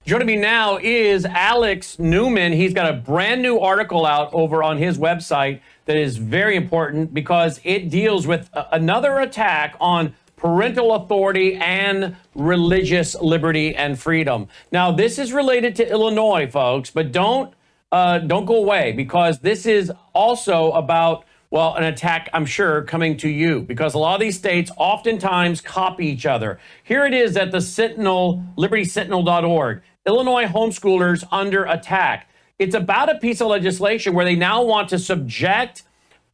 Joining me now is Alex Newman. He's got a brand new article out over on his website that is very important because it deals with another attack on parental authority and religious liberty and freedom. Now, this is related to Illinois, folks, but don't go away, because this is also about, well, an attack, I'm sure, coming to you, because a lot of these states oftentimes copy each other. Here it is at the Sentinel, libertysentinel.org. Illinois homeschoolers under attack. It's about a piece of legislation where they now want to subject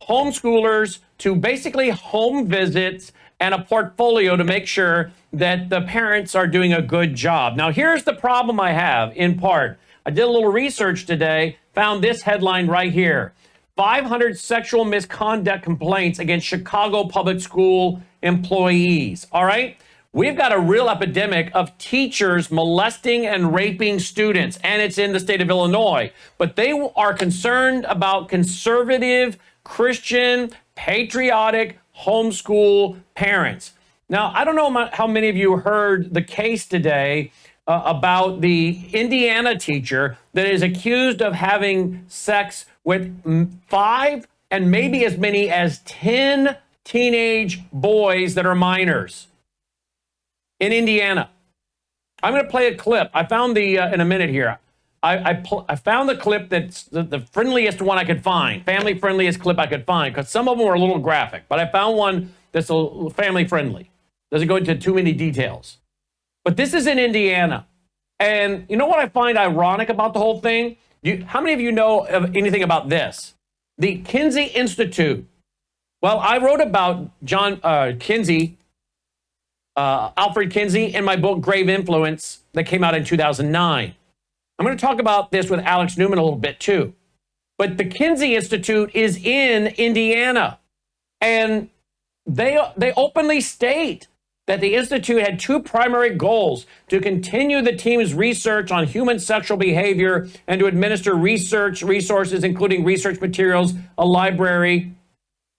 homeschoolers to basically home visits and a portfolio to make sure that the parents are doing a good job. Now, here's the problem I have, in part. I did a little research today, found this headline right here. 500 sexual misconduct complaints against Chicago public school employees. All right? We've got a real epidemic of teachers molesting and raping students, and it's in the state of Illinois. But they are concerned about conservative, Christian, patriotic homeschool parents. Now, I don't know how many of you heard the case today about the Indiana teacher that is accused of having sex with 5 and maybe as many as 10 teenage boys that are minors in Indiana. I'm going to play a clip. I found in a minute here. I found the clip that's the friendliest one I could find, family friendliest clip I could find, because some of them were a little graphic, but I found one that's a family friendly. Doesn't go into too many details. But this is in Indiana. And you know what I find ironic about the whole thing? How many of you know of anything about this? The Kinsey Institute. Well, I wrote about Kinsey, Alfred Kinsey, in my book, Grave Influence, that came out in 2009. I'm going to talk about this with Alex Newman a little bit too. But the Kinsey Institute is in Indiana. And they openly state that the Institute had 2 primary goals: to continue the team's research on human sexual behavior and to administer research resources, including research materials, a library,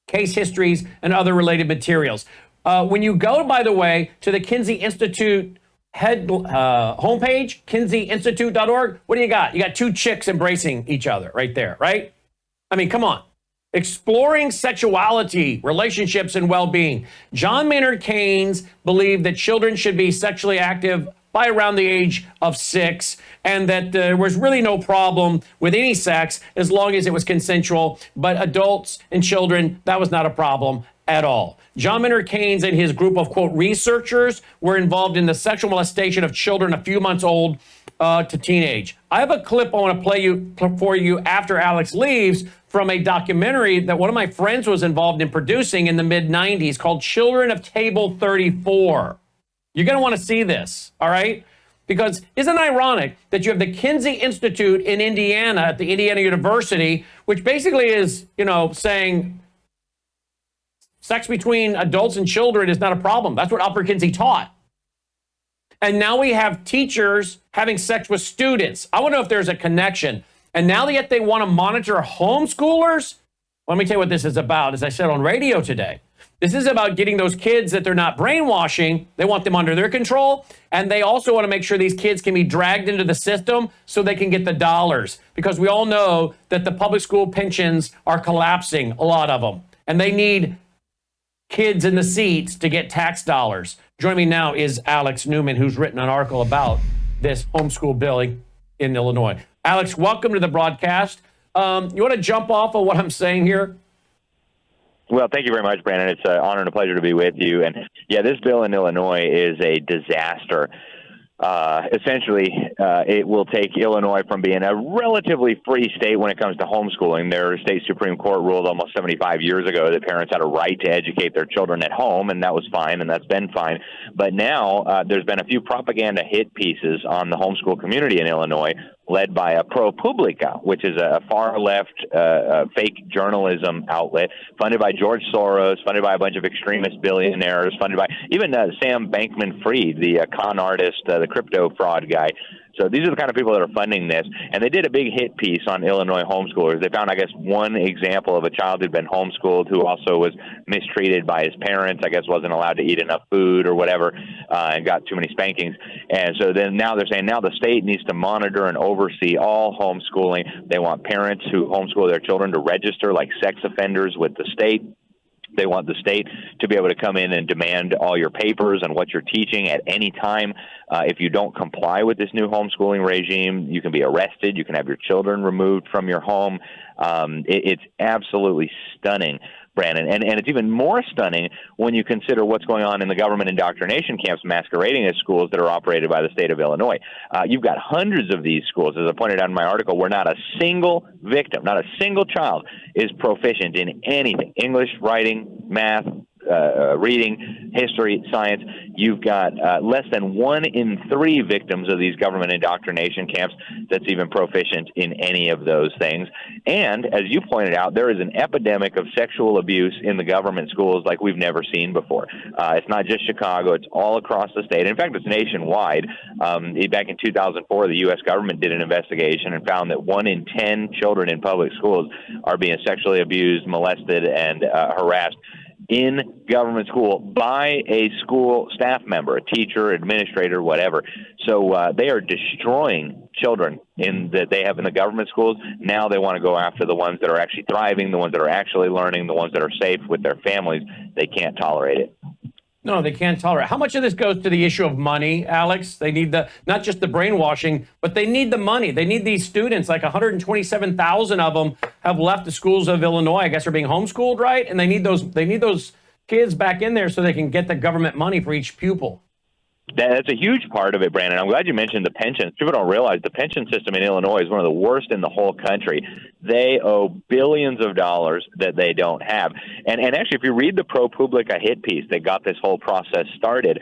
case histories, and other related materials. When you go, by the way, to the Kinsey Institute homepage, kinseyinstitute.org, what do you got? You got 2 chicks embracing each other right there, right? I mean, come on. Exploring sexuality, relationships, and well-being. John Maynard Keynes believed that children should be sexually active by around the age of 6, and that there was really no problem with any sex as long as it was consensual. But adults and children, that was not a problem at all. John Maynard Keynes and his group of, quote, researchers were involved in the sexual molestation of children a few months old to teenage. I have a clip I want to play for you after Alex leaves from a documentary that one of my friends was involved in producing in the mid-90s called Children of Table 34. You're going to want to see this, all right? Because isn't it ironic that you have the Kinsey Institute in Indiana at the Indiana University, which basically is, saying sex between adults and children is not a problem. That's what Alfred Kinsey taught. And now we have teachers having sex with students. I want to know if there's a connection. And now yet they want to monitor homeschoolers? Let me tell you what this is about. As I said on radio today, this is about getting those kids that they're not brainwashing. They want them under their control. And they also want to make sure these kids can be dragged into the system so they can get the dollars. Because we all know that the public school pensions are collapsing, a lot of them. And they need kids in the seats to get tax dollars. Joining me now is Alex Newman, who's written an article about this homeschool bill in Illinois. Alex, welcome to the broadcast. You want to jump off of what I'm saying here? Well, thank you very much, Brandon. It's an honor and a pleasure to be with you. And yeah, this bill in Illinois is a disaster. Essentially, it will take Illinois from being a relatively free state when it comes to homeschooling. Their state Supreme Court ruled almost 75 years ago that parents had a right to educate their children at home, and that was fine, and that's been fine. But now there's been a few propaganda hit pieces on the homeschool community in Illinois, led by a ProPublica, which is a far-left fake journalism outlet, funded by George Soros, funded by a bunch of extremist billionaires, funded by even Sam Bankman-Fried, the con artist, the crypto fraud guy. So these are the kind of people that are funding this. And they did a big hit piece on Illinois homeschoolers. They found, I guess, one example of a child who'd been homeschooled who also was mistreated by his parents, I guess wasn't allowed to eat enough food or whatever, and got too many spankings. And so then now they're saying now the state needs to monitor and oversee all homeschooling. They want parents who homeschool their children to register like sex offenders with the state. They want the state to be able to come in and demand all your papers and what you're teaching at any time. If you don't comply with this new homeschooling regime, you can be arrested. You can have your children removed from your home. It's absolutely stunning, Brandon. And it's even more stunning when you consider what's going on in the government indoctrination camps masquerading as schools that are operated by the state of Illinois. You've got hundreds of these schools, as I pointed out in my article, where not a single victim, not a single child is proficient in anything: English, writing, math, reading, history, science. You've got less than 1 in 3 victims of these government indoctrination camps that's even proficient in any of those things. And as you pointed out, there is an epidemic of sexual abuse in the government schools like we've never seen before. It's not just Chicago, it's all across the state. In fact, it's nationwide. Back in 2004, the U.S. government did an investigation and found that 1 in 10 children in public schools are being sexually abused, molested, and harassed in government school by a school staff member, a teacher, administrator, whatever. So they are destroying children that they have in the government schools. Now they want to go after the ones that are actually thriving, the ones that are actually learning, the ones that are safe with their families. They can't tolerate it. No, they can't tolerate. How much of this goes to the issue of money, Alex? They need not just the brainwashing, but they need the money. They need these students. Like 127,000 of them have left the schools of Illinois. I guess are being homeschooled, right? And they need those kids back in there so they can get the government money for each pupil. That's a huge part of it, Brandon. I'm glad you mentioned the pensions. People don't realize the pension system in Illinois is one of the worst in the whole country. They owe billions of dollars that they don't have. And actually, if you read the ProPublica hit piece that got this whole process started,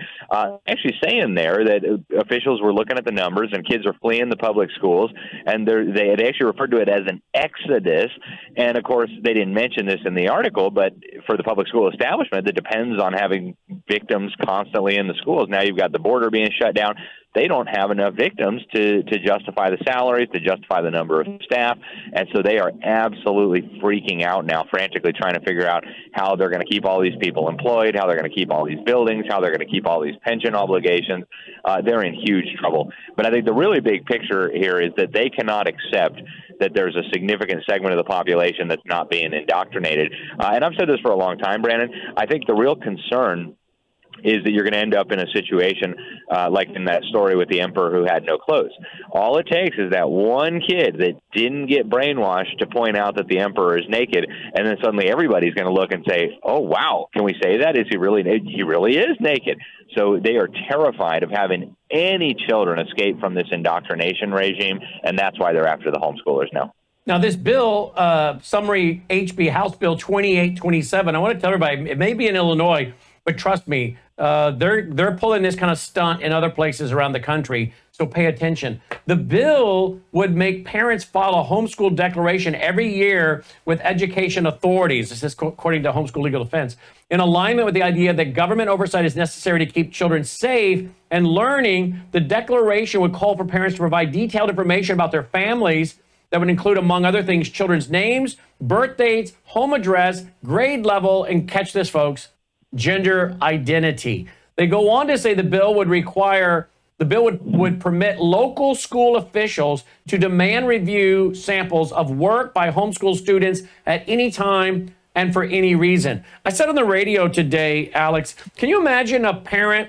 actually saying there that officials were looking at the numbers and kids are fleeing the public schools, and they had actually referred to it as an exodus. And, of course, they didn't mention this in the article, but for the public school establishment that depends on having victims constantly in the schools, now you've got the border being shut down. They don't have enough victims to justify the salaries, to justify the number of staff. And so they are absolutely freaking out now, frantically trying to figure out how they're going to keep all these people employed, how they're going to keep all these buildings, how they're going to keep all these pension obligations. They're in huge trouble. But I think the really big picture here is that they cannot accept that there's a significant segment of the population that's not being indoctrinated. And I've said this for a long time, Brandon. I think the real concern is that you're going to end up in a situation like in that story with the emperor who had no clothes. All it takes is that one kid that didn't get brainwashed to point out that the emperor is naked, and then suddenly everybody's going to look and say, oh, wow, can we say that? Is he really naked? He really is naked. So they are terrified of having any children escape from this indoctrination regime, and that's why they're after the homeschoolers now. Now, this bill, summary HB House Bill 2827, I want to tell everybody, it may be in Illinois, but trust me, they're pulling this kind of stunt in other places around the country, so pay attention. The bill would make parents file a homeschool declaration every year with education authorities, this is according to Homeschool Legal Defense, in alignment with the idea that government oversight is necessary to keep children safe and learning. The declaration would call for parents to provide detailed information about their families that would include, among other things, children's names, birth dates, home address, grade level, and catch this, folks, gender identity. They go on to say the bill would permit local school officials to demand review samples of work by homeschool students at any time and for any reason. I said on the radio today, Alex, can you imagine a parent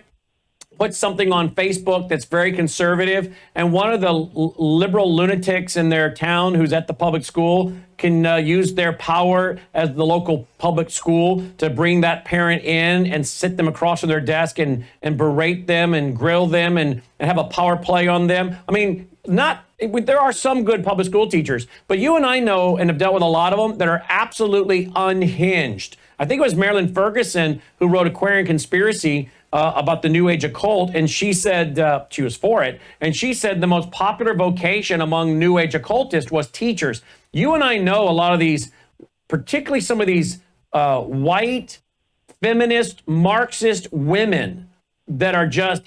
put something on Facebook that's very conservative, and one of the liberal lunatics in their town who's at the public school can use their power as the local public school to bring that parent in and sit them across from their desk and berate them and grill them and have a power play on them? I mean, there are some good public school teachers, but you and I know and have dealt with a lot of them that are absolutely unhinged. I think it was Marilyn Ferguson who wrote Aquarian Conspiracy about the New Age occult, and she said she was for it, and she said the most popular vocation among New Age occultists was teachers. You and I know a lot of these, particularly some of these white, feminist, Marxist women that are just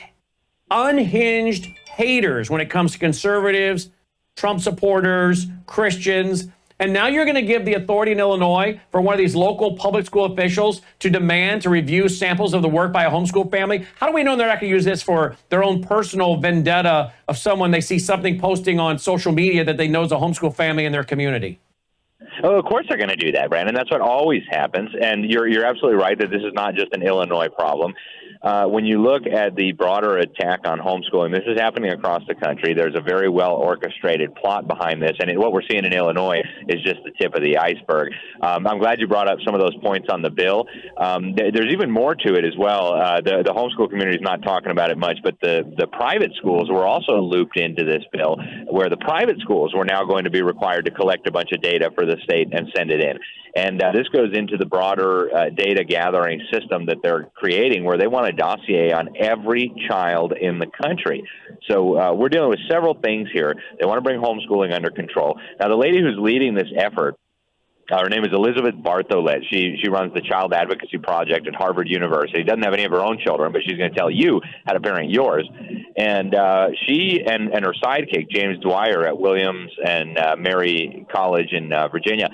unhinged, haters when it comes to conservatives, Trump supporters, Christians. And now you're going to give the authority in Illinois for one of these local public school officials to demand to review samples of the work by a homeschool family. How do we know they're not going to use this for their own personal vendetta of someone they see something posting on social media that they know is a homeschool family in their community? Oh, of course they're going to do that, Brandon. That's what always happens. And you're absolutely right that this is not just an Illinois problem. When you look at the broader attack on homeschooling, this is happening across the country. There's a very well orchestrated plot behind this, and what we're seeing in Illinois is just the tip of the iceberg. I'm glad you brought up some of those points on the bill. There's even more to it as well. The homeschool community is not talking about it much, but the private schools were also looped into this bill, where the private schools were now going to be required to collect a bunch of data for the state and send it in. And this goes into the broader data gathering system that they're creating, where they want a dossier on every child in the country. So we're dealing with several things here. They want to bring homeschooling under control. Now, the lady who's leading this effort, her name is Elizabeth Bartholet. She runs the Child Advocacy Project at Harvard University. Doesn't have any of her own children, but she's going to tell you how to parent yours. And she and her sidekick, James Dwyer at Williams and Mary College in Virginia,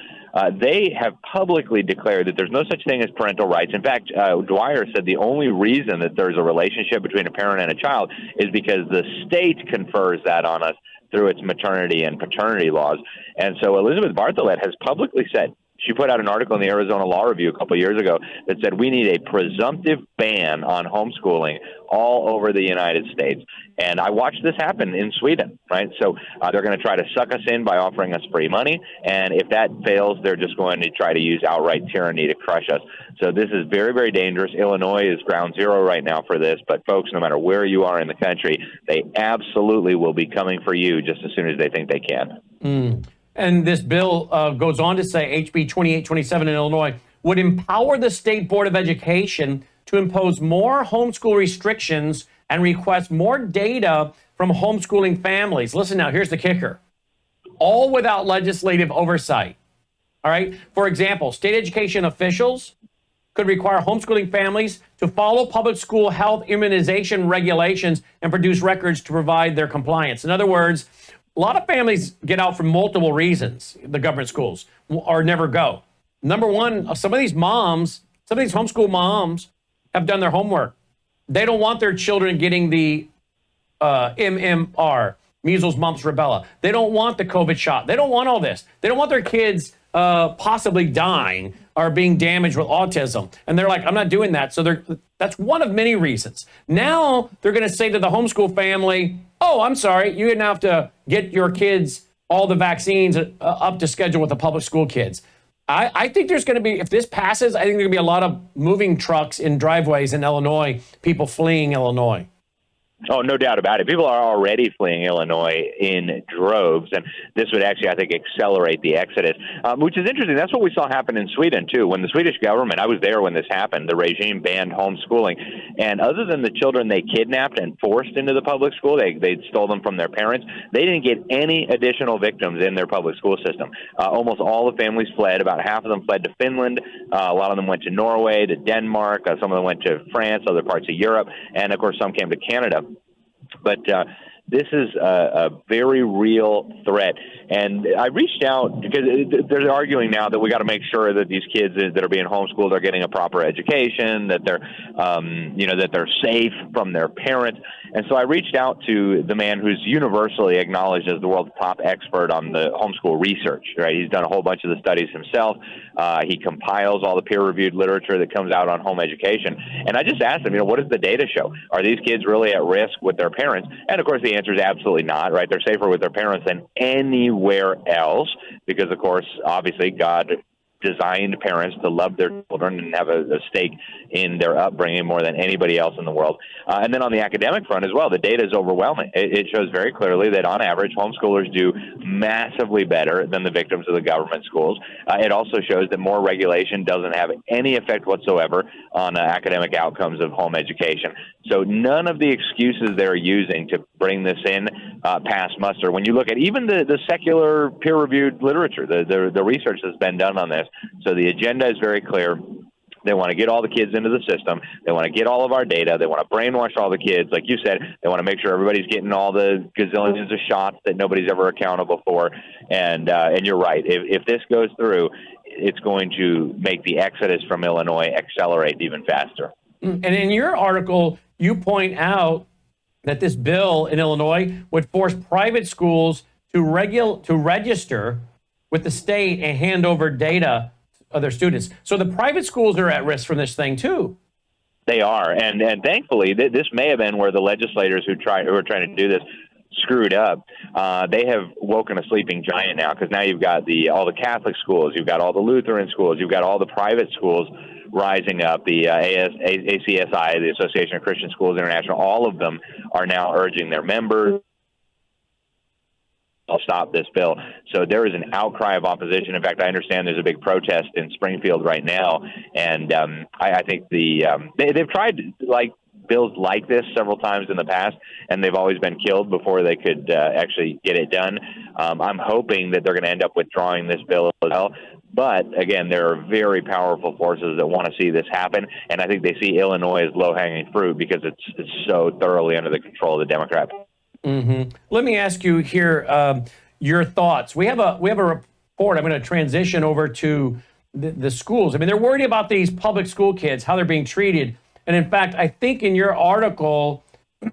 they have publicly declared that there's no such thing as parental rights. In fact, Dwyer said the only reason that there's a relationship between a parent and a child is because the state confers that on us through its maternity and paternity laws. And so Elizabeth Bartholet has publicly said, she put out an article in the Arizona Law Review a couple of years ago that said we need a presumptive ban on homeschooling all over the United States. And I watched this happen in Sweden, right? So they're going to try to suck us in by offering us free money. And if that fails, they're just going to try to use outright tyranny to crush us. So this is very, very dangerous. Illinois is ground zero right now for this. But folks, no matter where you are in the country, they absolutely will be coming for you just as soon as they think they can. And this bill goes on to say HB 2827 in Illinois would empower the State Board of Education to impose more homeschool restrictions and request more data from homeschooling families. Listen now, here's the kicker. All without legislative oversight. All right. For example, state education officials could require homeschooling families to follow public school health immunization regulations and produce records to provide their compliance. In other words, a lot of families get out for multiple reasons, the government schools, or never go. Number one, some of these homeschool moms have done their homework. They don't want their children getting the MMR, measles, mumps, rubella. They don't want the COVID shot. They don't want all this. They don't want their kids possibly dying or being damaged with autism. And they're like, I'm not doing that. So that's one of many reasons. Now they're going to say to the homeschool family, oh, I'm sorry, you're going to have to get your kids all the vaccines up to schedule with the public school kids. I think there's going to be, if this passes, I think there's going to be a lot of moving trucks in driveways in Illinois, people fleeing Illinois. Oh, no doubt about it. People are already fleeing Illinois in droves, and this would actually, I think, accelerate the exodus, which is interesting. That's what we saw happen in Sweden, too. When the Swedish government, I was there when this happened, the regime banned homeschooling, and other than the children they kidnapped and forced into the public school, they stole them from their parents, they didn't get any additional victims in their public school system. Almost all the families fled. About half of them fled to Finland. A lot of them went to Norway, to Denmark. Some of them went to France, other parts of Europe, and, of course, some came to Canada. But this is a very real threat. And I reached out because they're arguing now that we got to make sure that these kids that are being homeschooled are getting a proper education, that they're, that they're safe from their parents. And so I reached out to the man who's universally acknowledged as the world's top expert on the homeschool research, right? He's done a whole bunch of the studies himself. He compiles all the peer-reviewed literature that comes out on home education. And I just asked him, what does the data show? Are these kids really at risk with their parents? And, of course, the answer is absolutely not, right? They're safer with their parents than anywhere else because, of course, obviously God designed parents to love their children and have a stake in their upbringing more than anybody else in the world. And then on the academic front as well, the data is overwhelming. It shows very clearly that on average, homeschoolers do massively better than the victims of the government schools. It also shows that more regulation doesn't have any effect whatsoever on academic outcomes of home education. So none of the excuses they're using to bring this in pass muster. When you look at even the secular peer-reviewed literature, the research that's been done on this, so the agenda is very clear. They want to get all the kids into the system. They want to get all of our data. They want to brainwash all the kids. Like you said, they want to make sure everybody's getting all the gazillions of shots that nobody's ever accountable for. And you're right. If this goes through, it's going to make the exodus from Illinois accelerate even faster. And in your article, you point out that this bill in Illinois would force private schools to register with the state and hand over data of their students. So the private schools are at risk from this thing too. They are, and thankfully, this may have been where the legislators who are trying to do this screwed up. They have woken a sleeping giant now, because now you've got all the Catholic schools, you've got all the Lutheran schools, you've got all the private schools rising up. The ACSI, the Association of Christian Schools International, all of them are now urging their members, I'll stop this bill. So there is an outcry of opposition. In fact, I understand there's a big protest in Springfield right now, and I think they've tried like bills like this several times in the past, and they've always been killed before they could actually get it done. I'm hoping that they're going to end up withdrawing this bill as well. But again, there are very powerful forces that want to see this happen, and I think they see Illinois as low-hanging fruit because it's so thoroughly under the control of the Democrats. Mm-hmm. Let me ask you here your thoughts. We have a report. I'm going to transition over to the schools. I mean, they're worried about these public school kids, how they're being treated. And in fact, I think in your article,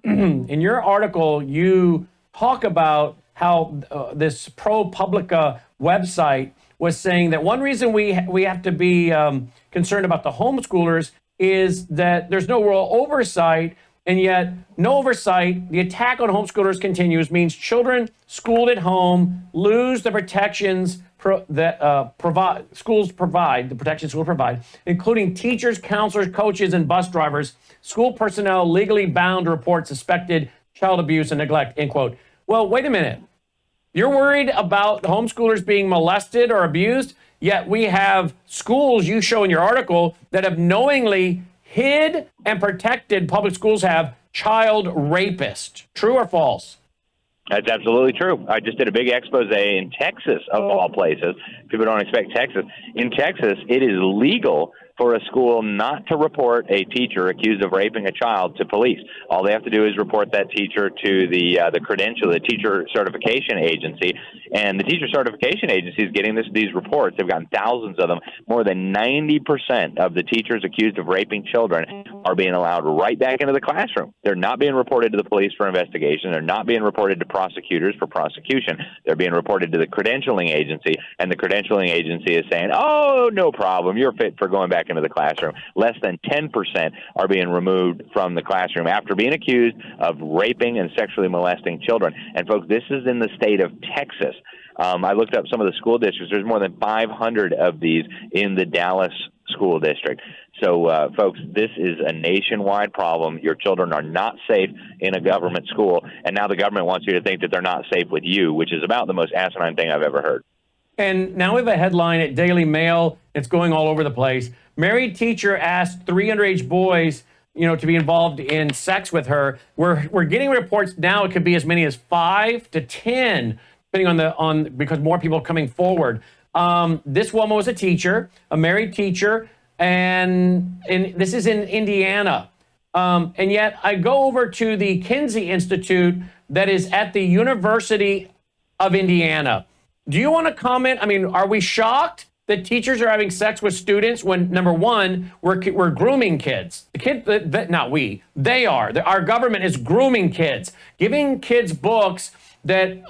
you talk about how this ProPublica website was saying that one reason we have to be concerned about the homeschoolers is that there's no real oversight. And yet, no oversight, the attack on homeschoolers continues, means children schooled at home lose the protections that schools provide, the protections schools provide, including teachers, counselors, coaches, and bus drivers, school personnel legally bound to report suspected child abuse and neglect, end quote. Well, wait a minute. You're worried about homeschoolers being molested or abused, yet we have schools you show in your article that have knowingly hid and protected, public schools have, child rapists. True or false? That's absolutely true. I just did a big expose in Texas, of all places. People don't expect Texas. In Texas, it is legal for a school not to report a teacher accused of raping a child to police. All they have to do is report that teacher to the teacher certification agency. And the teacher certification agency is getting these reports. They've gotten thousands of them. More than 90% of the teachers accused of raping children are being allowed right back into the classroom. They're not being reported to the police for investigation. They're not being reported to prosecutors for prosecution. They're being reported to the credentialing agency, and the credentialing agency is saying, oh, no problem, you're fit for going back into the classroom. Less than 10% are being removed from the classroom after being accused of raping and sexually molesting children. And folks, this is in the state of Texas. I looked up some of the school districts. There's more than 500 of these in the Dallas school district. So, folks, this is a nationwide problem. Your children are not safe in a government school, and now the government wants you to think that they're not safe with you, which is about the most asinine thing I've ever heard. And now we have a headline at Daily Mail. It's going all over the place. Married teacher asked 3 underage boys, to be involved in sex with her. We're getting reports now. It could be as many as 5 to 10, depending because more people are coming forward. This woman was a teacher, a married teacher, and this is in Indiana. And yet I go over to the Kinsey Institute that is at the University of Indiana. Do you want to comment? I mean, are we shocked that teachers are having sex with students when, number one, we're grooming kids? The kid, not we, they are. Our government is grooming kids, giving kids books that,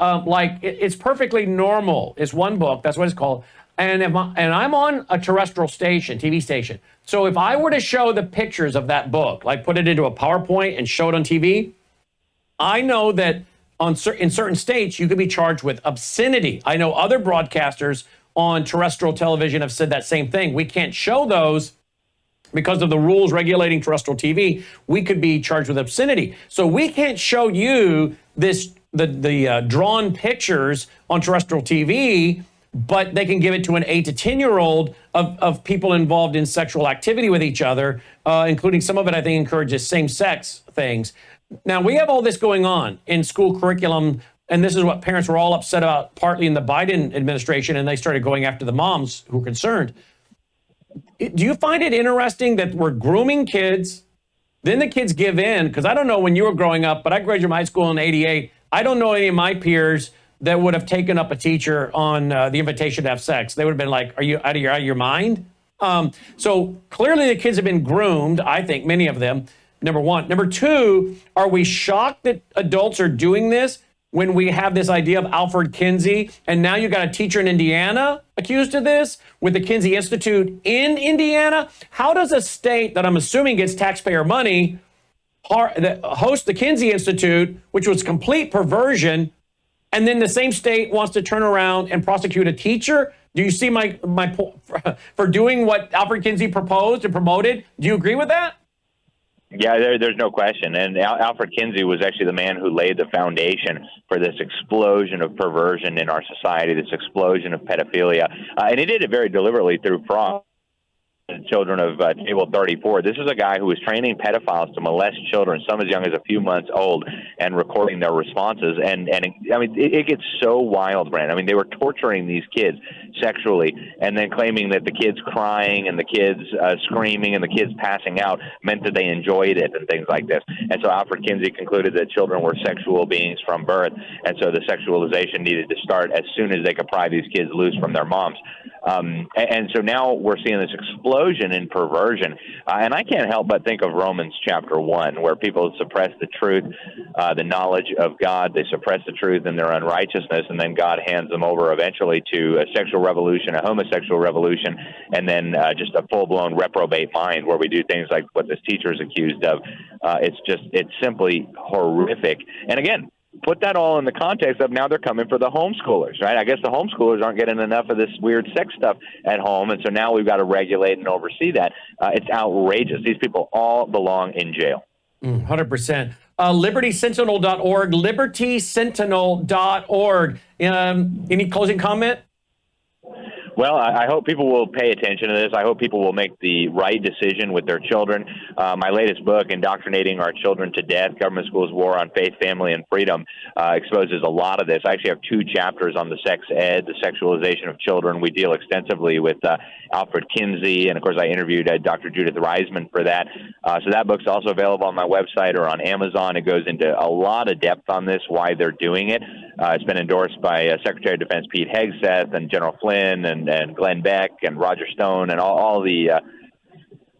it's perfectly normal. It's one book, that's what it's called. And I'm on a terrestrial station, TV station. So if I were to show the pictures of that book, like put it into a PowerPoint and show it on TV, I know that in certain states, you could be charged with obscenity. I know other broadcasters on terrestrial television have said that same thing. We can't show those because of the rules regulating terrestrial TV. We could be charged with obscenity. So we can't show you the drawn pictures on terrestrial TV, but they can give it to an 8 to 10-year-old of people involved in sexual activity with each other, including some of it, I think, encourages same-sex things. Now, we have all this going on in school curriculum, and this is what parents were all upset about, partly in the Biden administration, and they started going after the moms who were concerned. Do you find it interesting that we're grooming kids, then the kids give in? Because I don't know when you were growing up, but I graduated from high school in '88. I don't know any of my peers that would have taken up a teacher on the invitation to have sex. They would have been like, are you out of your mind? So clearly the kids have been groomed, I think, many of them, number one. Number two, are we shocked that adults are doing this when we have this idea of Alfred Kinsey, and now you got a teacher in Indiana accused of this with the Kinsey Institute in Indiana? How does a state that I'm assuming gets taxpayer money host the Kinsey Institute, which was complete perversion, and then the same state wants to turn around and prosecute a teacher? Do you see my for doing what Alfred Kinsey proposed and promoted? Do you agree with that? Yeah, there's no question. And Alfred Kinsey was actually the man who laid the foundation for this explosion of perversion in our society, this explosion of pedophilia. And he did it very deliberately through fraud. Children of Table 34. This is a guy who was training pedophiles to molest children, some as young as a few months old, and recording their responses. And I mean, it gets so wild, Brandon. I mean, they were torturing these kids sexually and then claiming that the kids crying and the kids screaming and the kids passing out meant that they enjoyed it and things like this. And so Alfred Kinsey concluded that children were sexual beings from birth, and so the sexualization needed to start as soon as they could pry these kids loose from their moms. And so now we're seeing this explosion in perversion. And I can't help but think of Romans chapter 1, where people suppress the truth, the knowledge of God. They suppress the truth in their unrighteousness, and then God hands them over eventually to a sexual revolution, a homosexual revolution, and then just a full-blown reprobate mind where we do things like what this teacher is accused of. It's simply horrific. And again, put that all in the context of now they're coming for the homeschoolers, right? I guess the homeschoolers aren't getting enough of this weird sex stuff at home, and so now we've got to regulate and oversee that. It's outrageous. These people all belong in jail. 100%. LibertySentinel.org, LibertySentinel.org. Any closing comment? Well, I hope people will pay attention to this. I hope people will make the right decision with their children. My latest book, Indoctrinating Our Children to Death, Government Schools' War on Faith, Family, and Freedom, exposes a lot of this. I actually have 2 chapters on the sex ed, the sexualization of children. We deal extensively with Alfred Kinsey, and of course I interviewed Dr. Judith Reisman for that. So that book's also available on my website or on Amazon. It goes into a lot of depth on this, why they're doing it. It's been endorsed by Secretary of Defense Pete Hegseth and General Flynn and Glenn Beck and Roger Stone and all the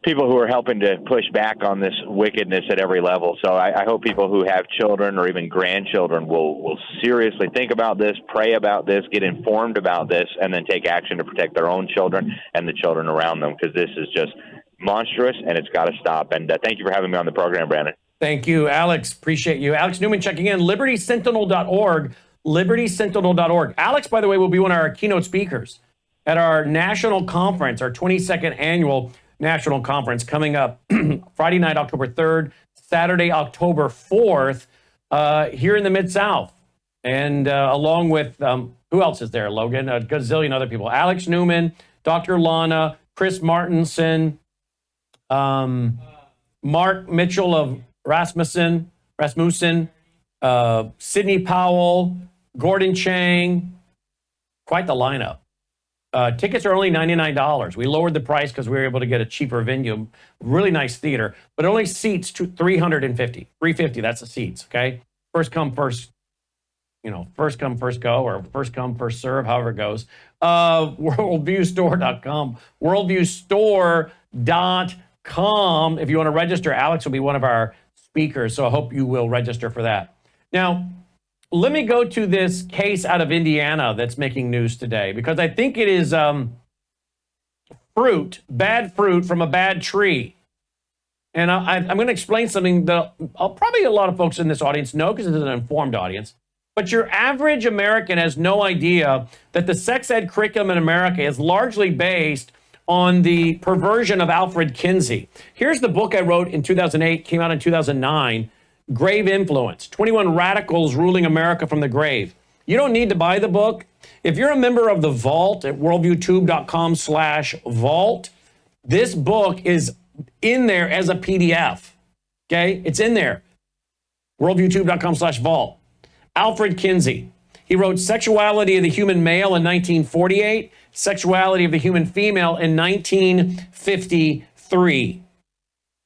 people who are helping to push back on this wickedness at every level. So I hope people who have children or even grandchildren will seriously think about this, pray about this, get informed about this, and then take action to protect their own children and the children around them, because this is just monstrous and it's got to stop. And thank you for having me on the program, Brandon. Thank you, Alex. Appreciate you. Alex Newman checking in, LibertySentinel.org, LibertySentinel.org. Alex, by the way, will be one of our keynote speakers at our national conference, our 22nd annual national conference coming up Friday night, October 3rd, Saturday, October 4th, here in the Mid-South. And along with, who else is there, Logan? A gazillion other people. Alex Newman, Dr. Lana, Chris Martenson, Mark Mitchell of Rasmussen, Sidney Powell, Gordon Chang. Quite the lineup. Tickets are only $99. We lowered the price because we were able to get a cheaper venue, really nice theater, but only seats to $350. $350, that's the seats, okay? First come, first go, or first come, first serve, however it goes. Worldviewstore.com, worldviewstore.com. If you want to register, Alex will be one of our speakers, so I hope you will register for that. Now, let me go to this case out of Indiana that's making news today, because I think it is bad fruit from a bad tree. And I'm going to explain something that probably a lot of folks in this audience know, because it's an informed audience. But your average American has no idea that the sex ed curriculum in America is largely based on the perversion of Alfred Kinsey. Here's the book I wrote in 2008, came out in 2009, Grave Influence, 21 Radicals Ruling America from the Grave. You don't need to buy the book. If you're a member of the Vault at worldviewtube.com/vault, this book is in there as a PDF, okay? It's in there, worldviewtube.com/vault. Alfred Kinsey. He wrote Sexuality of the Human Male in 1948, Sexuality of the Human Female in 1953.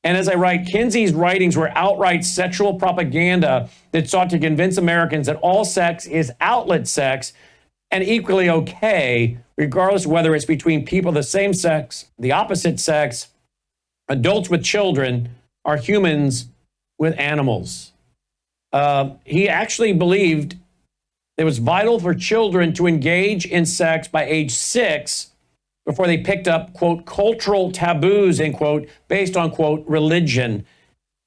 And as I write, Kinsey's writings were outright sexual propaganda that sought to convince Americans that all sex is outlet sex and equally okay, regardless of whether it's between people of the same sex, the opposite sex, adults with children, or humans with animals. He actually believed it was vital for children to engage in sex by age 6 before they picked up, quote, cultural taboos, end quote, based on, quote, religion,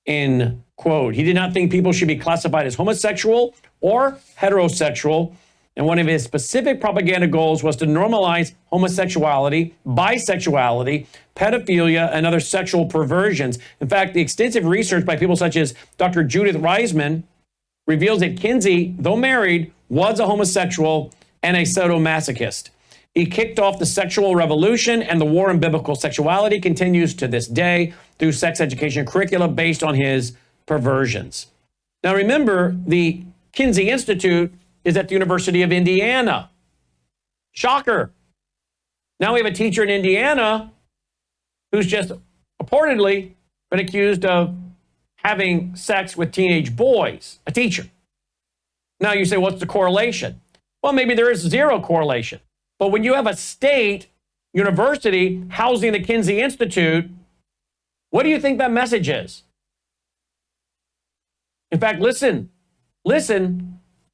end quote. He did not think people should be classified as homosexual or heterosexual. And one of his specific propaganda goals was to normalize homosexuality, bisexuality, pedophilia, and other sexual perversions. In fact, the extensive research by people such as Dr. Judith Reisman reveals that Kinsey, though married, was a homosexual and a sadomasochist. He kicked off the sexual revolution, and the war on biblical sexuality continues to this day through sex education curricula based on his perversions. Now remember, the Kinsey Institute is at the University of Indiana. Shocker. Now we have a teacher in Indiana who's just purportedly been accused of having sex with teenage boys, a teacher. Now you say, what's the correlation? Well, maybe there is zero correlation. But when you have a state university housing the Kinsey Institute, what do you think that message is? In fact, listen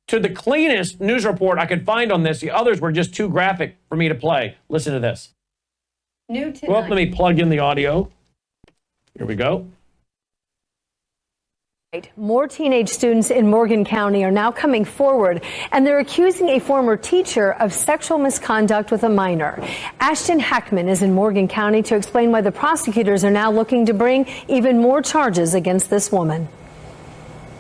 to the cleanest news report I could find on this. The others were just too graphic for me to play. Listen to this. New tonight. Well, let me plug in the audio. Here we go. More teenage students in Morgan County are now coming forward, and they're accusing a former teacher of sexual misconduct with a minor. Ashton Hackman is in Morgan County to explain why the prosecutors are now looking to bring even more charges against this woman.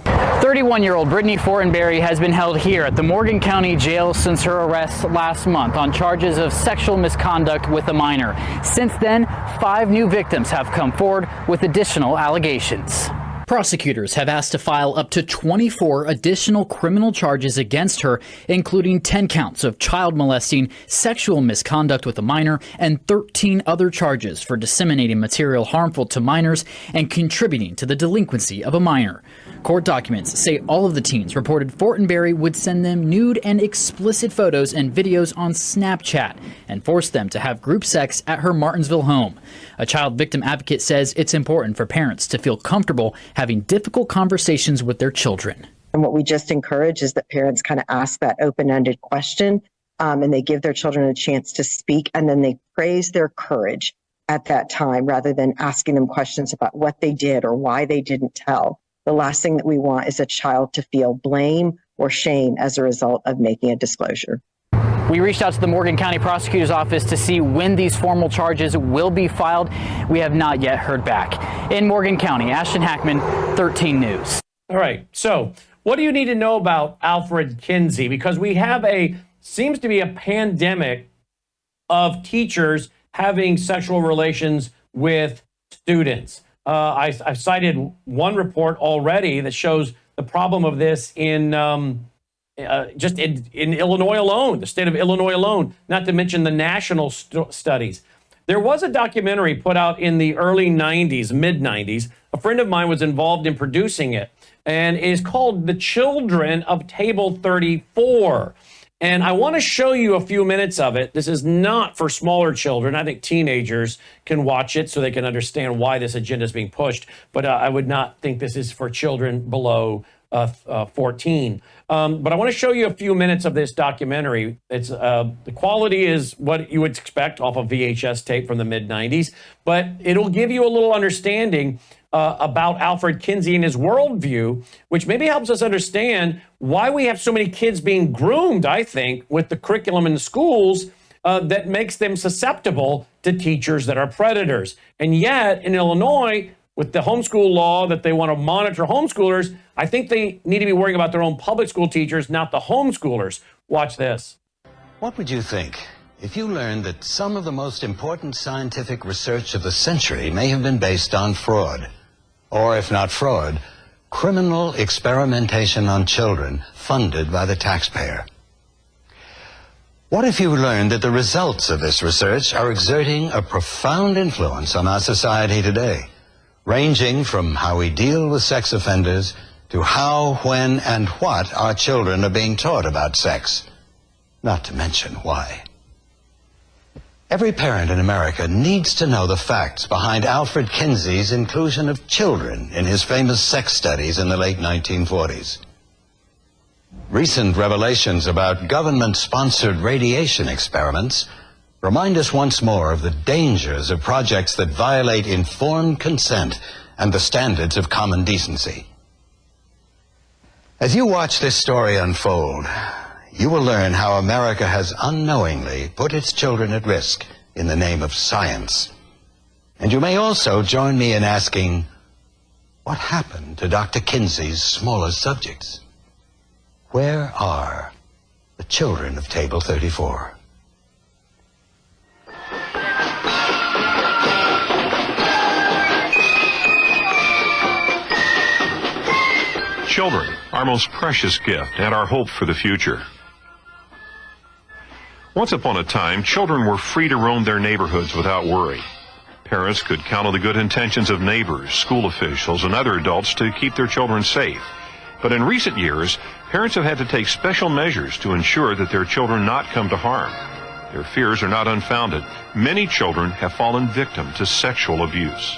31-year-old Brittany Fortenberry has been held here at the Morgan County Jail since her arrest last month on charges of sexual misconduct with a minor. Since then, 5 new victims have come forward with additional allegations. Prosecutors have asked to file up to 24 additional criminal charges against her, including 10 counts of child molesting, sexual misconduct with a minor, and 13 other charges for disseminating material harmful to minors and contributing to the delinquency of a minor. Court documents say all of the teens reported Fortenberry would send them nude and explicit photos and videos on Snapchat and force them to have group sex at her Martinsville home. A child victim advocate says it's important for parents to feel comfortable having difficult conversations with their children. And what we just encourage is that parents kind of ask that open-ended question, and they give their children a chance to speak, and then they praise their courage at that time rather than asking them questions about what they did or why they didn't tell. The last thing that we want is a child to feel blame or shame as a result of making a disclosure. We reached out to the Morgan County Prosecutor's Office to see when these formal charges will be filed. We have not yet heard back. In Morgan County, Ashton Hackman, 13 News. All right. So what do you need to know about Alfred Kinsey? Because we have seems to be a pandemic of teachers having sexual relations with students. I've cited one report already that shows the problem of this in Illinois alone, the state of Illinois alone, not to mention the national studies. There was a documentary put out in the early 90s, mid-90s. A friend of mine was involved in producing it, and it is called The Children of Table 34. And I want to show you a few minutes of it. This is not for smaller children. I think teenagers can watch it so they can understand why this agenda is being pushed. But I would not think this is for children below 14. But I want to show you a few minutes of this documentary. It's the quality is what you would expect off of VHS tape from the mid-90s, but it'll give you a little understanding about Alfred Kinsey and his worldview, which maybe helps us understand why we have so many kids being groomed, I think, with the curriculum in the schools that makes them susceptible to teachers that are predators. And yet, in Illinois, with the homeschool law that they want to monitor homeschoolers, I think they need to be worrying about their own public school teachers, not the homeschoolers. Watch this. What would you think if you learned that some of the most important scientific research of the century may have been based on fraud? Or if not fraud, criminal experimentation on children funded by the taxpayer. What if you learned that the results of this research are exerting a profound influence on our society today, ranging from how we deal with sex offenders to how, when, and what our children are being taught about sex, not to mention why. Every parent in America needs to know the facts behind Alfred Kinsey's inclusion of children in his famous sex studies in the late 1940s. Recent revelations about government-sponsored radiation experiments remind us once more of the dangers of projects that violate informed consent and the standards of common decency. As you watch this story unfold, you will learn how America has unknowingly put its children at risk in the name of science. And you may also join me in asking, what happened to Dr. Kinsey's smallest subjects? Where are the children of Table 34? Children, our most precious gift and our hope for the future. Once upon a time, children were free to roam their neighborhoods without worry. Parents could count on the good intentions of neighbors, school officials, and other adults to keep their children safe. But in recent years, parents have had to take special measures to ensure that their children not come to harm. Their fears are not unfounded. Many children have fallen victim to sexual abuse.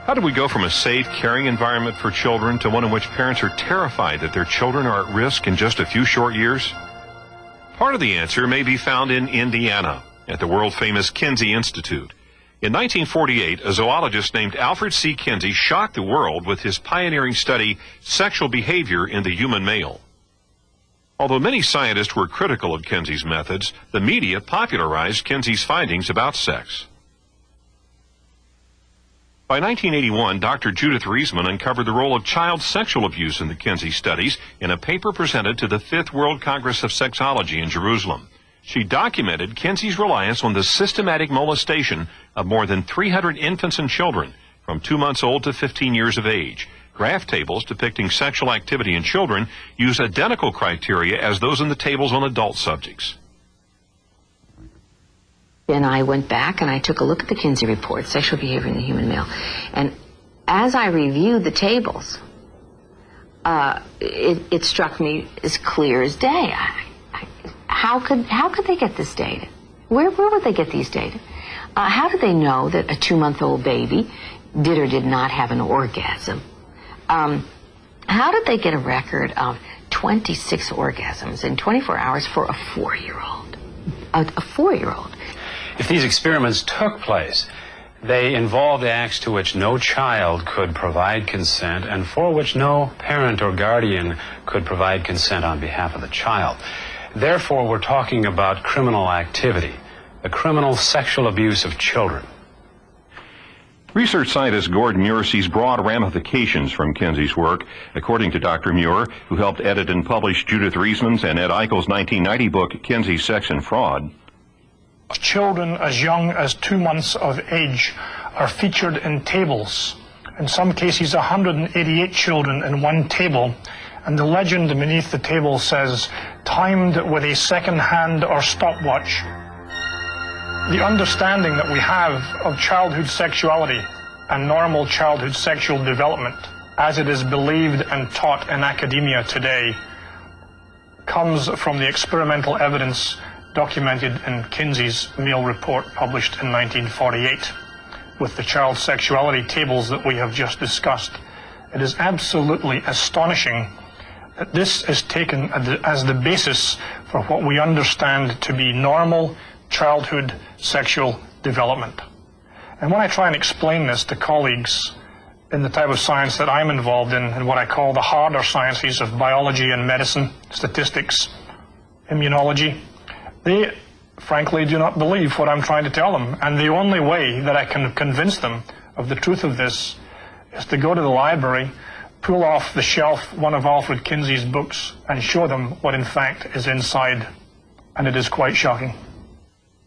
How do we go from a safe, caring environment for children to one in which parents are terrified that their children are at risk in just a few short years? Part of the answer may be found in Indiana, at the world-famous Kinsey Institute. In 1948, a zoologist named Alfred C. Kinsey shocked the world with his pioneering study, Sexual Behavior in the Human Male. Although many scientists were critical of Kinsey's methods, the media popularized Kinsey's findings about sex. By 1981, Dr. Judith Reisman uncovered the role of child sexual abuse in the Kinsey studies in a paper presented to the Fifth World Congress of Sexology in Jerusalem. She documented Kinsey's reliance on the systematic molestation of more than 300 infants and children from 2 months old to 15 years of age. Graph tables depicting sexual activity in children use identical criteria as those in the tables on adult subjects. Then I went back and I took a look at the Kinsey report, Sexual Behavior in the Human Male. And as I reviewed the tables, it struck me as clear as day. How could they get this data? Where would they get these data? How did they know that a 2-month-old baby did or did not have an orgasm? How did they get a record of 26 orgasms in 24 hours for a 4-year-old? A 4-year-old. If these experiments took place, they involved acts to which no child could provide consent and for which no parent or guardian could provide consent on behalf of the child. Therefore, we're talking about criminal activity, the criminal sexual abuse of children. Research scientist Gordon Muir sees broad ramifications from Kinsey's work. According to Dr. Muir, who helped edit and publish Judith Reisman's and Ed Eichel's 1990 book, Kinsey, Sex and Fraud, children as young as 2 months of age are featured in tables. In some cases, 188 children in one table. And the legend beneath the table says, timed with a second hand or stopwatch. The understanding that we have of childhood sexuality and normal childhood sexual development, as it is believed and taught in academia today, comes from the experimental evidence documented in Kinsey's Male report published in 1948 with the child sexuality tables that we have just discussed. It is absolutely astonishing that this is taken as the basis for what we understand to be normal childhood sexual development. And when I try and explain this to colleagues in the type of science that I'm involved in what I call the harder sciences of biology and medicine, statistics, immunology, they frankly do not believe what I'm trying to tell them. And the only way that I can convince them of the truth of this is to go to the library, pull off the shelf one of Alfred Kinsey's books, and show them what in fact is inside. And it is quite shocking.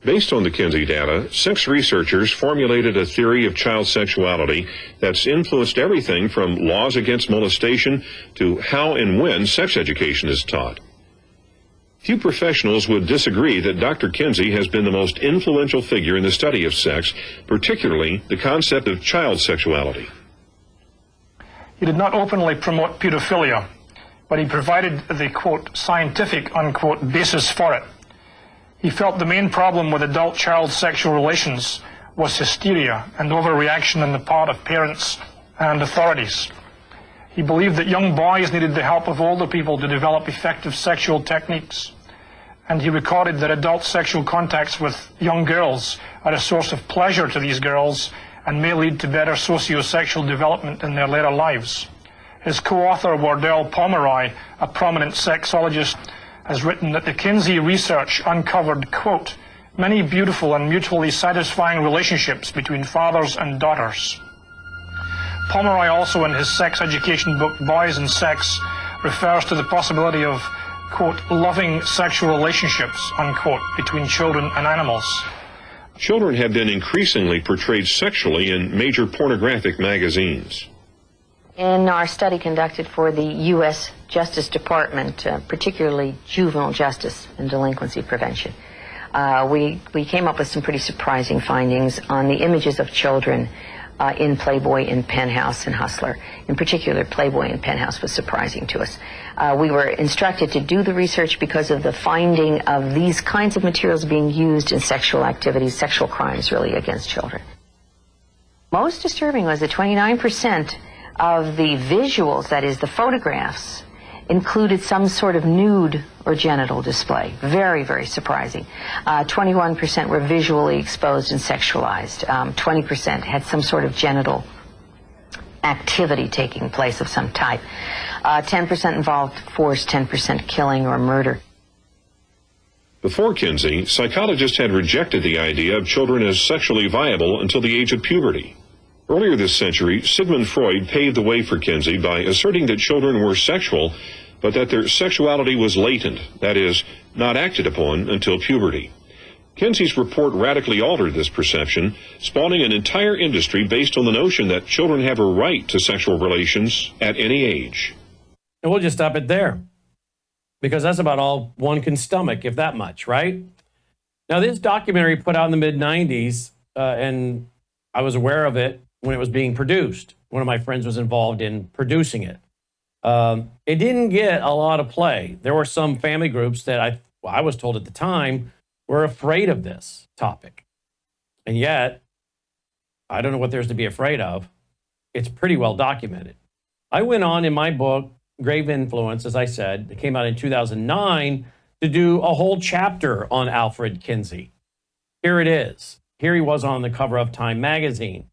Based on the Kinsey data, sex researchers formulated a theory of child sexuality that's influenced everything from laws against molestation to how and when sex education is taught. Few professionals would disagree that Dr. Kinsey has been the most influential figure in the study of sex, particularly the concept of child sexuality. He did not openly promote pedophilia, but he provided the, quote, scientific, unquote, basis for it. He felt the main problem with adult-child sexual relations was hysteria and overreaction on the part of parents and authorities. He believed that young boys needed the help of older people to develop effective sexual techniques. And he recorded that adult sexual contacts with young girls are a source of pleasure to these girls and may lead to better socio-sexual development in their later lives. His co-author, Wardell Pomeroy, a prominent sexologist, has written that the Kinsey research uncovered, quote, many beautiful and mutually satisfying relationships between fathers and daughters. Pomeroy also, in his sex education book, Boys and Sex, refers to the possibility of, quote, loving sexual relationships, unquote, between children and animals. Children have been increasingly portrayed sexually in major pornographic magazines. In our study conducted for the U.S. Justice Department, particularly juvenile justice and delinquency prevention, we came up with some pretty surprising findings on the images of children in Playboy, in Penthouse, and Hustler. In particular, Playboy and Penthouse was surprising to us. We were instructed to do the research because of the finding of these kinds of materials being used in sexual activities, sexual crimes, really, against children. Most disturbing was that 29% of the visuals, that is, the photographs, included some sort of nude or genital display. Very, very surprising. 21% were visually exposed and sexualized. 20% had some sort of genital activity taking place of some type. 10% involved force, 10% killing or murder. Before Kinsey, psychologists had rejected the idea of children as sexually viable until the age of puberty. Earlier this century, Sigmund Freud paved the way for Kinsey by asserting that children were sexual, but that their sexuality was latent, that is, not acted upon until puberty. Kinsey's report radically altered this perception, spawning an entire industry based on the notion that children have a right to sexual relations at any age. And we'll just stop it there, because that's about all one can stomach, if that much, right? Now, this documentary put out in the mid-90s, and I was aware of it when it was being produced. One of my friends was involved in producing it. It didn't get a lot of play. There were some family groups that I was told at the time were afraid of this topic. And yet, I don't know what there's to be afraid of. It's pretty well documented. I went on in my book, Grave Influence, as I said, it came out in 2009, to do a whole chapter on Alfred Kinsey. Here it is. Here he was on the cover of Time magazine.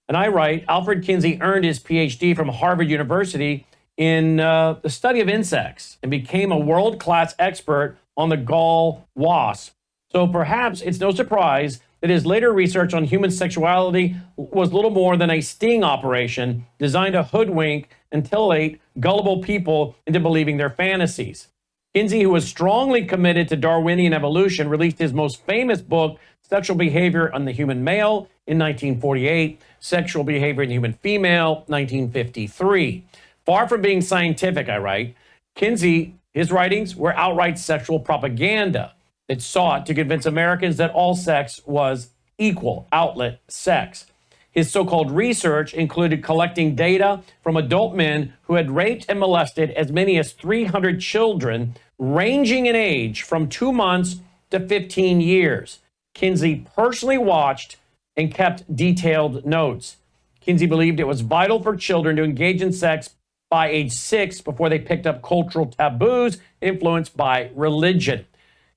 And I write, Alfred Kinsey earned his PhD from Harvard University in the study of insects and became a world-class expert on the gall wasp. So perhaps it's no surprise that his later research on human sexuality was little more than a sting operation designed to hoodwink and titillate gullible people into believing their fantasies. Kinsey, who was strongly committed to Darwinian evolution, released his most famous book, Sexual Behavior on the Human Male, in 1948, Sexual Behavior in the Human Female, 1953. Far from being scientific, I write, Kinsey, his writings were outright sexual propaganda that sought to convince Americans that all sex was equal, outlet sex. His so-called research included collecting data from adult men who had raped and molested as many as 300 children, ranging in age from 2 months to 15 years. Kinsey personally watched and kept detailed notes. Kinsey believed it was vital for children to engage in sex by age 6 before they picked up cultural taboos influenced by religion.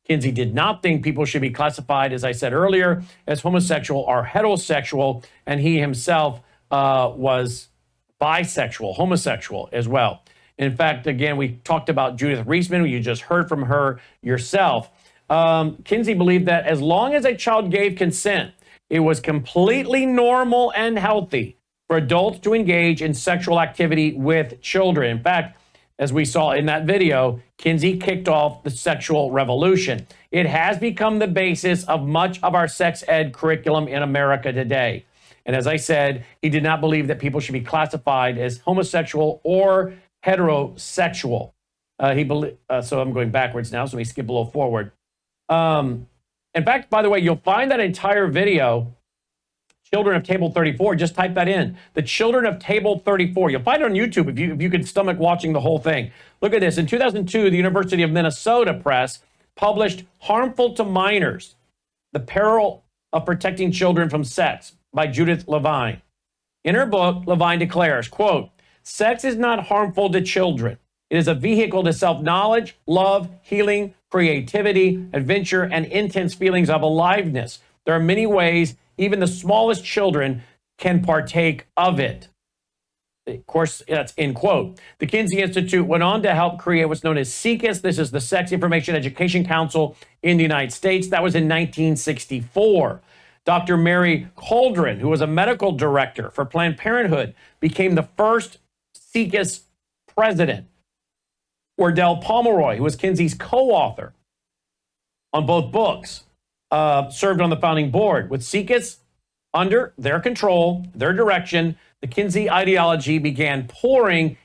Kinsey did not think people should be classified, as I said earlier, as homosexual or heterosexual, and he himself was bisexual, homosexual as well. In fact, again, we talked about Judith Reisman, you just heard from her yourself. Kinsey believed that as long as a child gave consent, it was completely normal and healthy for adults to engage in sexual activity with children. In fact, as we saw in that video, Kinsey kicked off the sexual revolution. It has become the basis of much of our sex ed curriculum in America today. And as I said, he did not believe that people should be classified as homosexual or heterosexual. So I'm going backwards now, so let me skip a little forward. In fact, by the way, you'll find that entire video, Children of Table 34, just type that in. The Children of Table 34. You'll find it on YouTube if you could stomach watching the whole thing. Look at this. In 2002, the University of Minnesota Press published Harmful to Minors, The Peril of Protecting Children from Sex by Judith Levine. In her book, Levine declares, quote, sex is not harmful to children. It is a vehicle to self-knowledge, love, healing, creativity, adventure, and intense feelings of aliveness. There are many ways even the smallest children can partake of it. Of course, that's end quote. The Kinsey Institute went on to help create what's known as SIECUS. This is the Sex Information Education Council in the United States. That was in 1964. Dr. Mary Holdren, who was a medical director for Planned Parenthood, became the first SIECUS president. Wardell Pomeroy, who was Kinsey's co-author on both books, served on the founding board. With SIECUS under their control, their direction, the Kinsey ideology began pouring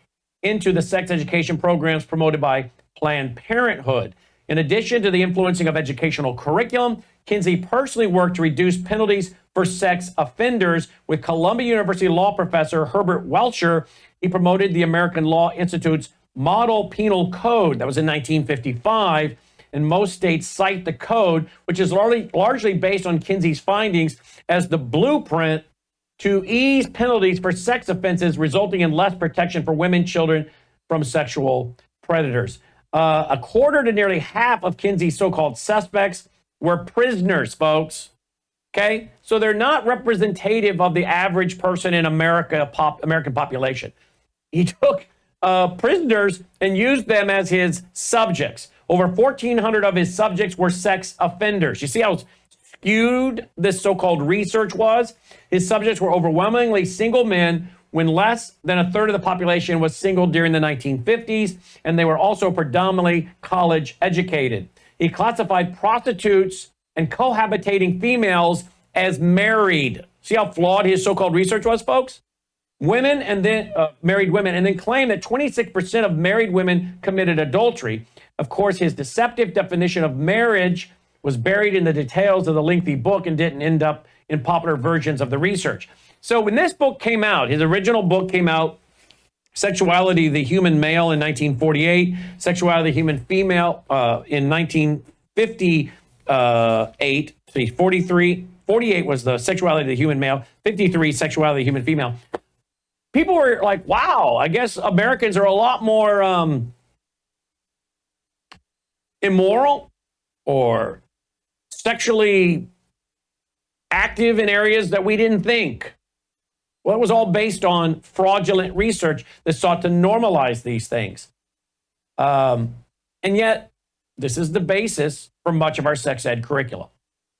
into the sex education programs promoted by Planned Parenthood. In addition to the influencing of educational curriculum, Kinsey personally worked to reduce penalties for sex offenders. With Columbia University law professor Herbert Welcher, he promoted the American Law Institute's Model Penal Code. That was in 1955. And most states cite the code, which is largely based on Kinsey's findings, as the blueprint to ease penalties for sex offenses, resulting in less protection for women, children from sexual predators. A quarter to nearly half of Kinsey's so-called suspects were prisoners, folks. Okay? So they're not representative of the average person in American population. He took prisoners and used them as his subjects. Over 1,400 of his subjects were sex offenders. You see how skewed this so-called research was? His subjects were overwhelmingly single men, when less than a third of the population was single during the 1950s, and they were also predominantly college educated. He classified prostitutes and cohabitating females as married. See how flawed his so-called research was, folks? Women and then married women, and then claimed that 26% of married women committed adultery. Of course, his deceptive definition of marriage was buried in the details of the lengthy book and didn't end up in popular versions of the research. So when this book came out, his original book came out, Sexuality of the Human Male in 1948, Sexuality of the Human Female in 1958, 48 was the Sexuality of the Human Male, 53, Sexuality of the Human Female. People were like, wow, I guess Americans are a lot more immoral or sexually active in areas that we didn't think. Well, it was all based on fraudulent research that sought to normalize these things. And yet, this is the basis for much of our sex ed curriculum.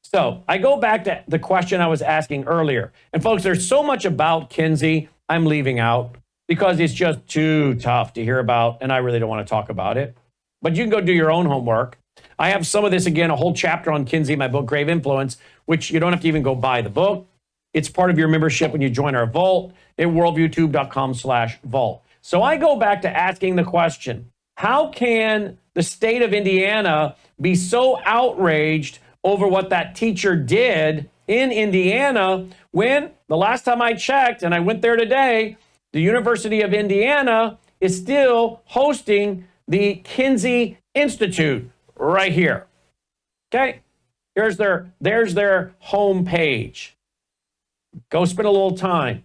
So I go back to the question I was asking earlier. And folks, there's so much about Kinsey I'm leaving out because it's just too tough to hear about, and I really don't want to talk about it. But you can go do your own homework. I have some of this, again, a whole chapter on Kinsey in my book, Grave Influence, which you don't have to even go buy the book. It's part of your membership when you join our vault at worldviewtube.com/vault. So I go back to asking the question, how can the state of Indiana be so outraged over what that teacher did in Indiana when the last time I checked, and I went there today, the University of Indiana is still hosting the Kinsey Institute right here. Okay? There's their home page. Go spend a little time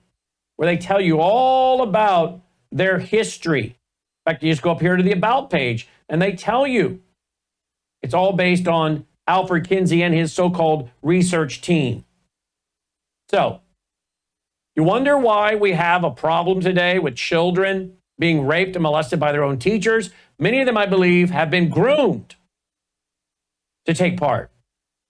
where they tell you all about their history. In fact, you just go up here to the About page, and they tell you it's all based on Alfred Kinsey and his so-called research team. So, you wonder why we have a problem today with children being raped and molested by their own teachers? Many of them, I believe, have been groomed to take part,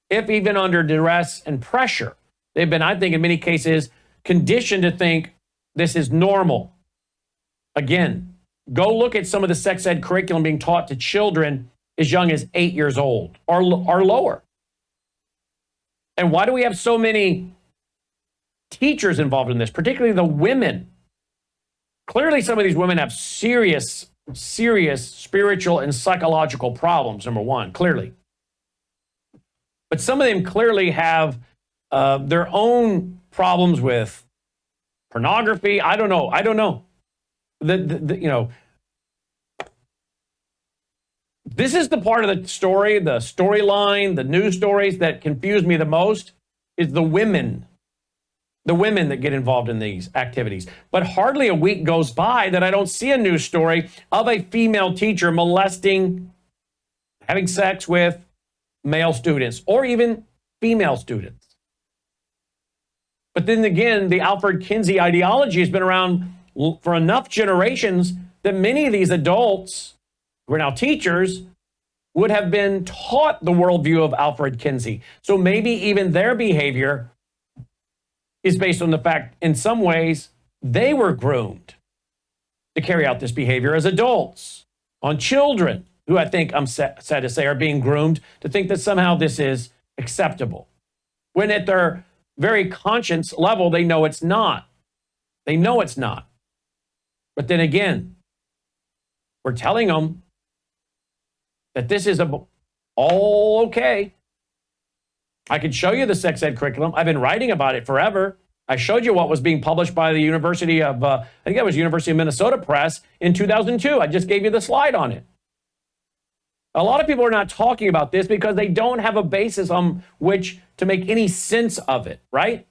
if even under duress and pressure. They've been, I think, in many cases, conditioned to think this is normal. Again, go look at some of the sex ed curriculum being taught to children as young as 8 years old or lower. And why do we have so many teachers involved in this, particularly the women? Clearly, some of these women have serious serious spiritual and psychological problems, number one, clearly. But some of them clearly have their own problems with pornography. I don't know. This is the part of the story, the storyline, the news stories that confuse me the most is the women that get involved in these activities. But hardly a week goes by that I don't see a news story of a female teacher molesting, having sex with male students or even female students. But then again, the Alfred Kinsey ideology has been around for enough generations that many of these adults who are now teachers would have been taught the worldview of Alfred Kinsey. So maybe even their behavior is based on the fact, in some ways, they were groomed to carry out this behavior as adults on children who I think, I'm sad to say, are being groomed to think that somehow this is acceptable. When at their very conscience level, they know it's not. They know it's not. But then again, we're telling them that this is all okay. I could show you the sex ed curriculum. I've been writing about it forever. I showed you what was being published by the University of, I think that was University of Minnesota Press in 2002. I just gave you the slide on it. A lot of people are not talking about this because they don't have a basis on which to make any sense of it, right?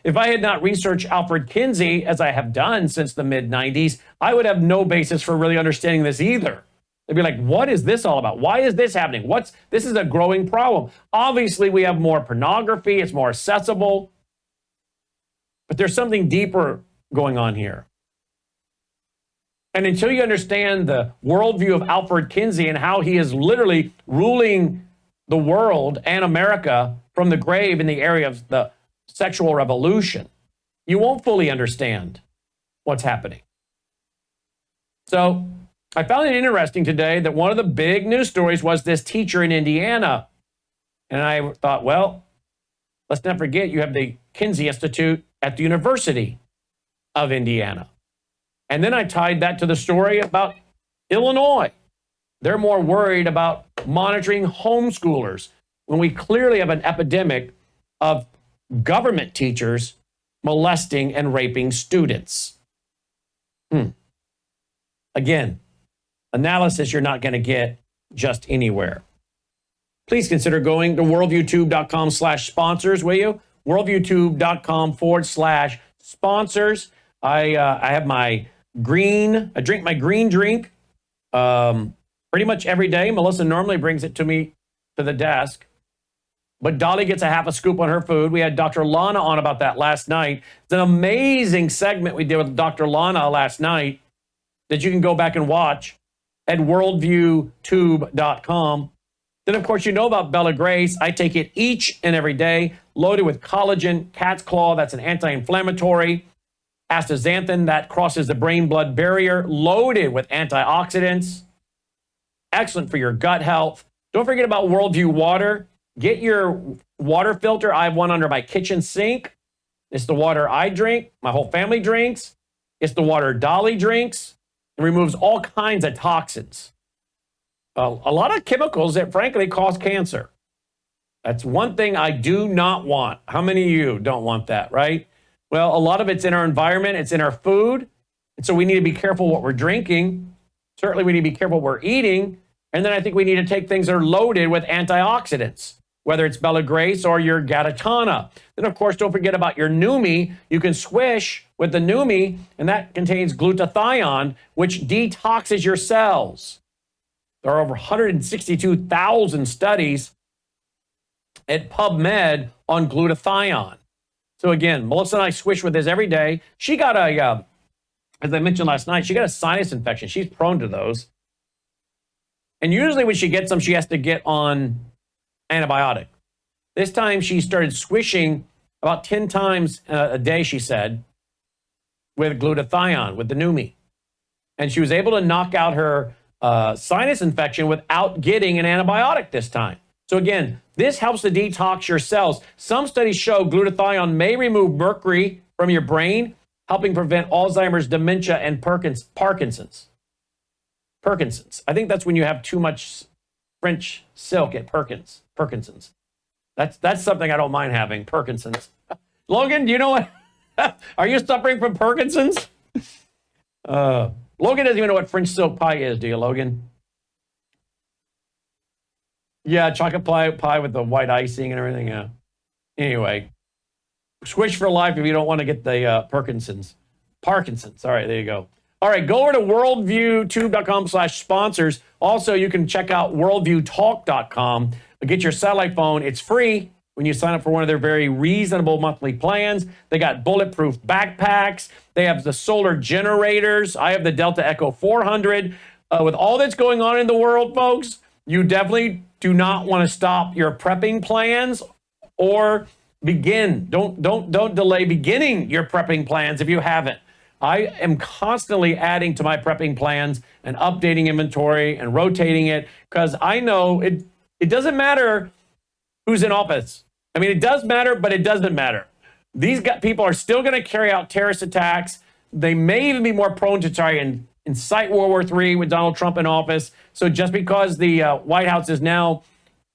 If I had not researched Alfred Kinsey, as I have done since the mid-90s, I would have no basis for really understanding this either. They'd be like, what is this all about? Why is this happening? This is a growing problem. Obviously, we have more pornography. It's more accessible. But there's something deeper going on here. And until you understand the worldview of Alfred Kinsey and how he is literally ruling the world and America from the grave in the area of the sexual revolution, you won't fully understand what's happening. So I found it interesting today that one of the big news stories was this teacher in Indiana. And I thought, well, let's not forget you have the Kinsey Institute at the University of Indiana. And then I tied that to the story about Illinois. They're more worried about monitoring homeschoolers when we clearly have an epidemic of government teachers molesting and raping students. Again, analysis you're not going to get just anywhere. Please consider going to worldviewtube.com/sponsors, will you? worldviewtube.com/sponsors. I have my I drink my green drink pretty much every day. Melissa normally brings it to me to the desk, but Dolly gets a half a scoop on her food. We had Dr. Lana on about that last night. It's an amazing segment we did with Dr. Lana last night that you can go back and watch at worldviewtube.com. Then, of course, you know about Bella Grace. I take it each and every day, loaded with collagen, cat's claw, that's an anti-inflammatory, astaxanthin, that crosses the brain-blood barrier, loaded with antioxidants, excellent for your gut health. Don't forget about Worldview Water. Get your water filter. I have one under my kitchen sink. It's the water I drink, my whole family drinks. It's the water Dolly drinks. It removes all kinds of toxins. A lot of chemicals that frankly cause cancer. That's one thing I do not want. How many of you don't want that, right? Well, a lot of it's in our environment. It's in our food. And so we need to be careful what we're drinking. Certainly we need to be careful what we're eating. And then I think we need to take things that are loaded with antioxidants, whether it's Bella Grace or your Gatatana. Then, of course, don't forget about your Numi. You can swish with the Numi, and that contains glutathione, which detoxes your cells. There are over 162,000 studies at PubMed on glutathione. So again, Melissa and I swish with this every day. She got as I mentioned last night, she got a sinus infection. She's prone to those. And usually when she gets them, she has to get on antibiotic. This time she started swishing about 10 times a day, she said, with glutathione, with the Numi. And she was able to knock out her sinus infection without getting an antibiotic this time. So again, this helps to detox your cells. Some studies show glutathione may remove mercury from your brain, helping prevent Alzheimer's, dementia, and Parkinson's. Perkinson's. I think that's when you have too much French silk at Perkinson's. That's something I don't mind having, Perkinson's. Logan, do you know what? Are you suffering from Perkinson's? Logan doesn't even know what French silk pie is, do you, Logan? Yeah, chocolate pie with the white icing and everything, yeah. Anyway, squish for life if you don't want to get the Parkinson's. All right, there you go. All right, go over to worldviewtube.com/sponsors. Also, you can check out worldviewtalk.com. Get your satellite phone. It's free when you sign up for one of their very reasonable monthly plans. They got bulletproof backpacks. They have the solar generators. I have the Delta Echo 400. With all that's going on in the world, folks, you definitely do not want to stop your prepping plans or begin. Don't delay beginning your prepping plans if you haven't. I am constantly adding to my prepping plans and updating inventory and rotating it because I know it doesn't matter who's in office. I mean, it does matter, but it doesn't matter. These people are still going to carry out terrorist attacks. They may even be more prone to try and incite World War III with Donald Trump in office. So just because the White House is now,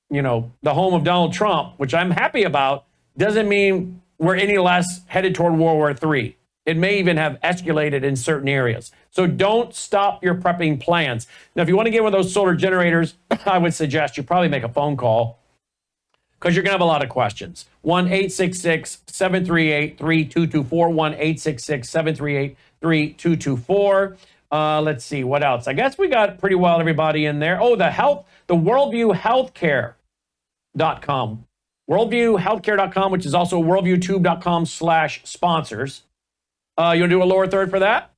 the home of Donald Trump, which I'm happy about, doesn't mean we're any less headed toward World War III. It may even have escalated in certain areas. So don't stop your prepping plans. Now, if you want to get one of those solar generators, I would suggest you probably make a phone call because you're going to have a lot of questions. 1-866-738-3224, 1-866-738-3224. Let's see, what else? I guess we got pretty well everybody in there. Oh, the worldviewhealthcare.com. Worldviewhealthcare.com, which is also worldviewtube.com/sponsors. You want to do a lower third for that?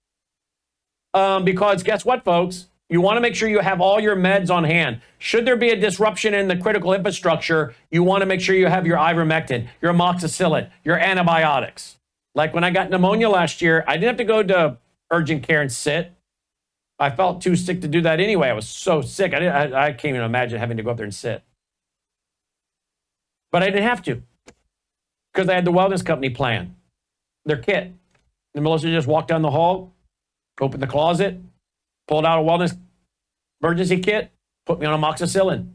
Because guess what, folks? You want to make sure you have all your meds on hand. Should there be a disruption in the critical infrastructure, you want to make sure you have your ivermectin, your amoxicillin, your antibiotics. Like when I got pneumonia last year, I didn't have to go to urgent care and sit. I felt too sick to do that anyway. I was so sick. I can't even imagine having to go up there and sit. But I didn't have to because I had the wellness company plan, their kit. And Melissa just walked down the hall, opened the closet, pulled out a wellness emergency kit, put me on amoxicillin.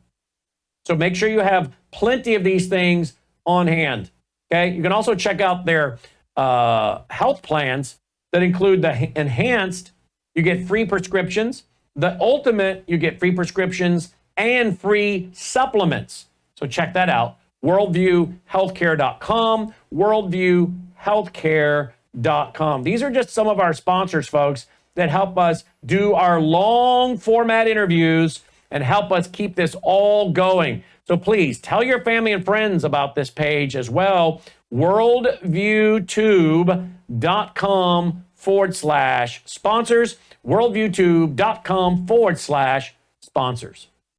So make sure you have plenty of these things on hand. Okay. You can also check out their health plans that include the enhanced. You get free prescriptions. The ultimate, you get free prescriptions and free supplements. So check that out. Worldviewhealthcare.com. Worldviewhealthcare.com. These are just some of our sponsors, folks, that help us do our long format interviews and help us keep this all going. So please tell your family and friends about this page as well. Worldviewtube.com/sponsors. Worldviewtube.com/sponsors.